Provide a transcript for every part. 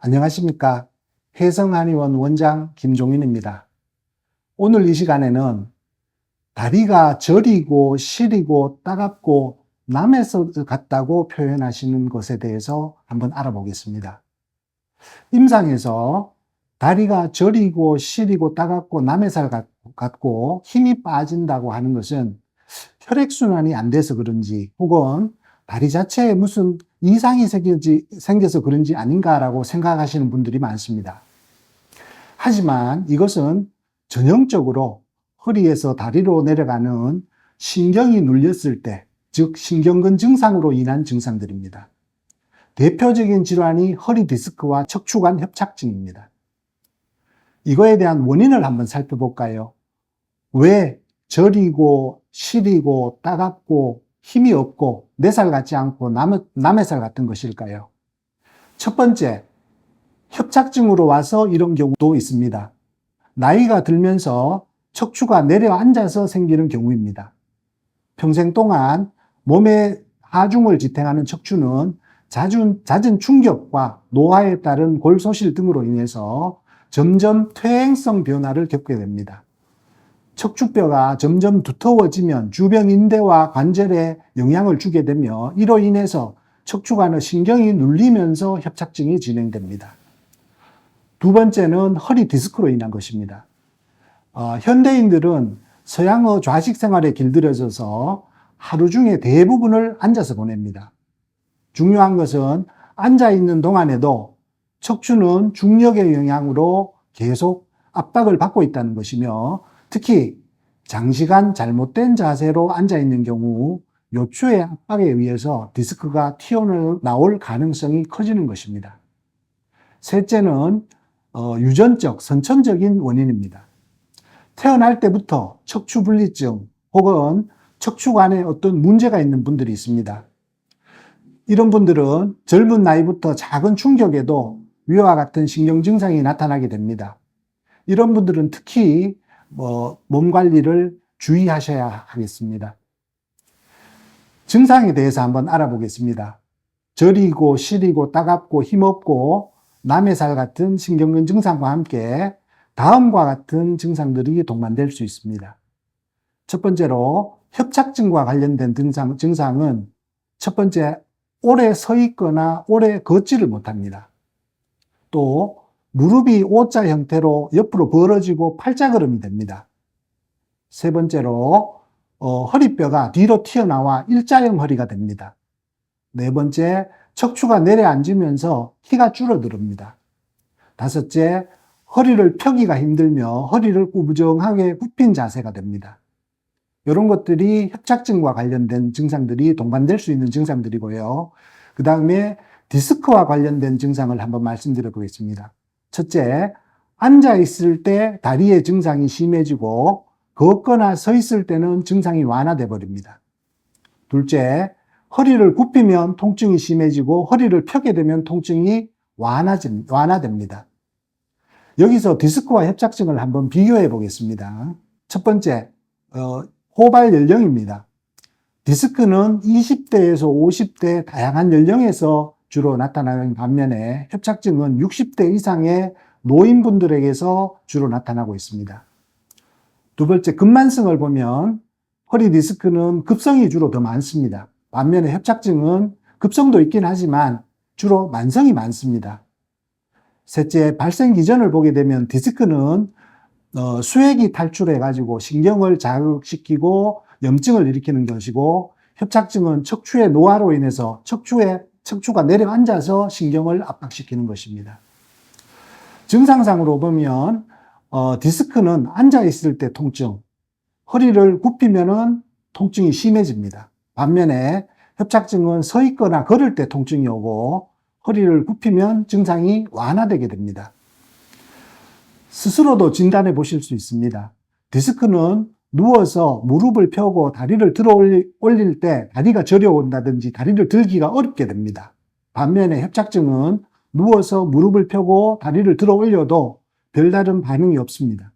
안녕하십니까. 혜성한의원 원장 김종인입니다. 오늘 이 시간에는 다리가 저리고 시리고 따갑고 남에서 같다고 표현하시는 것에 대해서 한번 알아보겠습니다. 임상에서 다리가 저리고 시리고 따갑고 남의살 같고 힘이 빠진다고 하는 것은 혈액순환이 안 돼서 그런지 혹은 다리 자체에 무슨 이상이 생겨서 그런지 아닌가라고 생각하시는 분들이 많습니다. 하지만 이것은 전형적으로 허리에서 다리로 내려가는 신경이 눌렸을 때, 즉 신경근 증상으로 인한 증상들입니다. 대표적인 질환이 허리 디스크와 척추관 협착증입니다. 이거에 대한 원인을 한번 살펴볼까요? 왜 저리고 시리고 따갑고 힘이 없고 내 살 같지 않고 남의 살 같은 것일까요? 첫 번째, 협착증으로 와서 이런 경우도 있습니다. 나이가 들면서 척추가 내려앉아서 생기는 경우입니다. 평생 동안 몸의 하중을 지탱하는 척추는 잦은 충격과 노화에 따른 골소실 등으로 인해서 점점 퇴행성 변화를 겪게 됩니다. 척추뼈가 점점 두터워지면 주변 인대와 관절에 영향을 주게 되며 이로 인해서 척추관의 신경이 눌리면서 협착증이 진행됩니다. 두 번째는 허리 디스크로 인한 것입니다. 현대인들은 서양의 좌식 생활에 길들여져서 하루 중에 대부분을 앉아서 보냅니다. 중요한 것은 앉아있는 동안에도 척추는 중력의 영향으로 계속 압박을 받고 있다는 것이며 특히 장시간 잘못된 자세로 앉아있는 경우 요추의 압박에 의해서 디스크가 튀어나올 가능성이 커지는 것입니다. 셋째는 유전적, 선천적인 원인입니다. 태어날 때부터 척추분리증 혹은 척추관에 어떤 문제가 있는 분들이 있습니다. 이런 분들은 젊은 나이부터 작은 충격에도 위와 같은 신경 증상이 나타나게 됩니다. 이런 분들은 특히 몸 관리를 주의하셔야 하겠습니다. 증상에 대해서 한번 알아보겠습니다. 저리고 시리고 따갑고 힘없고 남의 살 같은 신경근 증상과 함께 다음과 같은 증상들이 동반될 수 있습니다. 첫 번째로 협착증과 관련된 증상은 첫 번째, 오래 서 있거나 오래 걷지를 못합니다. 또 무릎이 O자 형태로 옆으로 벌어지고 팔자걸음이 됩니다. 세 번째로 허리뼈가 뒤로 튀어나와 일자형 허리가 됩니다. 네 번째, 척추가 내려앉으면서 키가 줄어듭니다. 다섯째, 허리를 펴기가 힘들며 허리를 꾸부정하게 굽힌 자세가 됩니다. 이런 것들이 협착증과 관련된 증상들이 동반될 수 있는 증상들이고요. 그 다음에 디스크와 관련된 증상을 한번 말씀드려 보겠습니다. 첫째, 앉아있을 때 다리의 증상이 심해지고 걷거나 서 있을 때는 증상이 완화돼 버립니다. 둘째, 허리를 굽히면 통증이 심해지고 허리를 펴게 되면 통증이 완화됩니다. 여기서 디스크와 협착증을 한번 비교해 보겠습니다. 첫 번째, 호발 연령입니다. 디스크는 20대에서 50대 다양한 연령에서 주로 나타나는 반면에 협착증은 60대 이상의 노인분들에게서 주로 나타나고 있습니다. 두 번째, 급만성을 보면 허리 디스크는 급성이 주로 더 많습니다. 반면에 협착증은 급성도 있긴 하지만 주로 만성이 많습니다. 셋째, 발생 기전을 보게 되면 디스크는 수액이 탈출해가지고 신경을 자극시키고 염증을 일으키는 것이고 협착증은 척추의 노화로 인해서 척추가 내려앉아서 신경을 압박시키는 것입니다. 증상상으로 보면 디스크는 앉아있을 때 통증, 허리를 굽히면 통증이 심해집니다. 반면에 협착증은 서 있거나 걸을 때 통증이 오고 허리를 굽히면 증상이 완화되게 됩니다. 스스로도 진단해 보실 수 있습니다. 디스크는 누워서 무릎을 펴고 다리를 들어 올릴 때 다리가 저려온다든지 다리를 들기가 어렵게 됩니다. 반면에 협착증은 누워서 무릎을 펴고 다리를 들어 올려도 별다른 반응이 없습니다.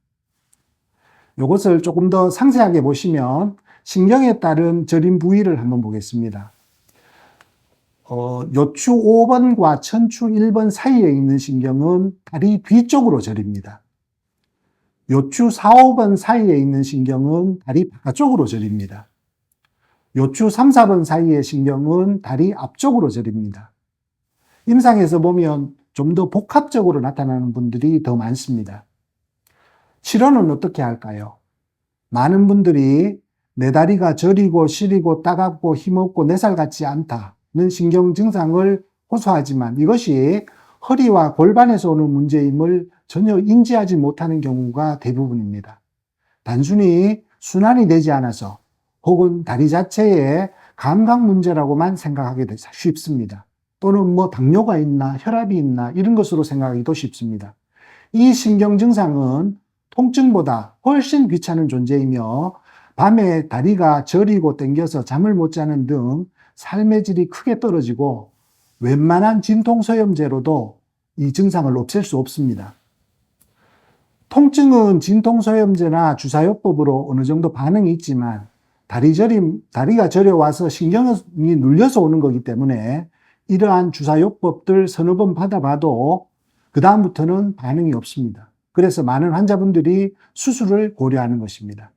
이것을 조금 더 상세하게 보시면 신경에 따른 저림 부위를 한번 보겠습니다. 요추 5번과 천추 1번 사이에 있는 신경은 다리 뒤쪽으로 저립니다. 요추 4, 5번 사이에 있는 신경은 다리 바깥쪽으로 저립니다. 요추 3, 4번 사이의 신경은 다리 앞쪽으로 저립니다. 임상에서 보면 좀 더 복합적으로 나타나는 분들이 더 많습니다. 치료는 어떻게 할까요? 많은 분들이 내 다리가 저리고 시리고 따갑고 힘없고 내 살 같지 않다는 신경 증상을 호소하지만 이것이 허리와 골반에서 오는 문제임을 전혀 인지하지 못하는 경우가 대부분입니다. 단순히 순환이 되지 않아서 혹은 다리 자체의 감각 문제라고만 생각하게 쉽습니다. 또는 당뇨가 있나 혈압이 있나 이런 것으로 생각하기도 쉽습니다. 이 신경 증상은 통증보다 훨씬 귀찮은 존재이며 밤에 다리가 저리고 땡겨서 잠을 못 자는 등 삶의 질이 크게 떨어지고 웬만한 진통소염제로도 이 증상을 없앨 수 없습니다. 통증은 진통소염제나 주사요법으로 어느 정도 반응이 있지만 다리가 저려와서 신경이 눌려서 오는 거기 때문에 이러한 주사요법들 서너 번 받아봐도 그 다음부터는 반응이 없습니다. 그래서 많은 환자분들이 수술을 고려하는 것입니다.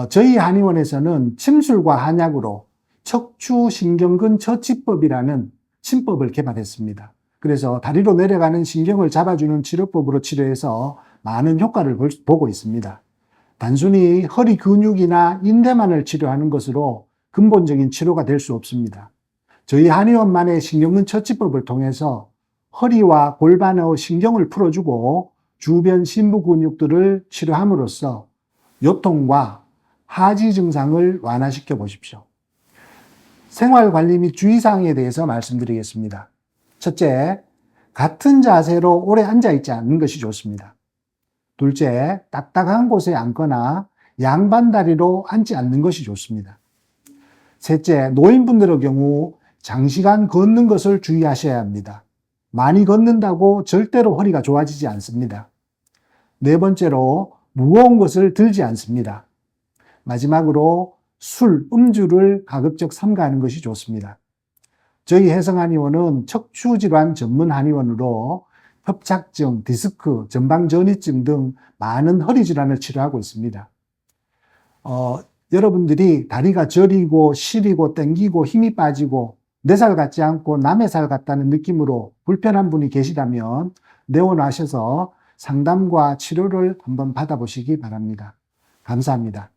저희 한의원에서는 침술과 한약으로 척추신경근 처치법이라는 침법을 개발했습니다. 그래서 다리로 내려가는 신경을 잡아주는 치료법으로 치료해서 많은 효과를 보고 있습니다. 단순히 허리 근육이나 인대만을 치료하는 것으로 근본적인 치료가 될 수 없습니다. 저희 한의원만의 신경근 처치법을 통해서 허리와 골반의 신경을 풀어주고 주변 심부 근육들을 치료함으로써 요통과 하지 증상을 완화시켜 보십시오. 생활관리 및 주의사항에 대해서 말씀드리겠습니다. 첫째, 같은 자세로 오래 앉아있지 않는 것이 좋습니다. 둘째, 딱딱한 곳에 앉거나 양반 다리로 앉지 않는 것이 좋습니다. 셋째, 노인분들의 경우 장시간 걷는 것을 주의하셔야 합니다. 많이 걷는다고 절대로 허리가 좋아지지 않습니다. 네 번째로, 무거운 것을 들지 않습니다. 마지막으로 술, 음주를 가급적 삼가하는 것이 좋습니다. 저희 해성한의원은 척추질환 전문 한의원으로 협착증, 디스크, 전방전이증 등 많은 허리 질환을 치료하고 있습니다. 여러분들이 다리가 저리고 시리고 땡기고 힘이 빠지고 내 살 같지 않고 남의 살 같다는 느낌으로 불편한 분이 계시다면 내원하셔서 상담과 치료를 한번 받아보시기 바랍니다. 감사합니다.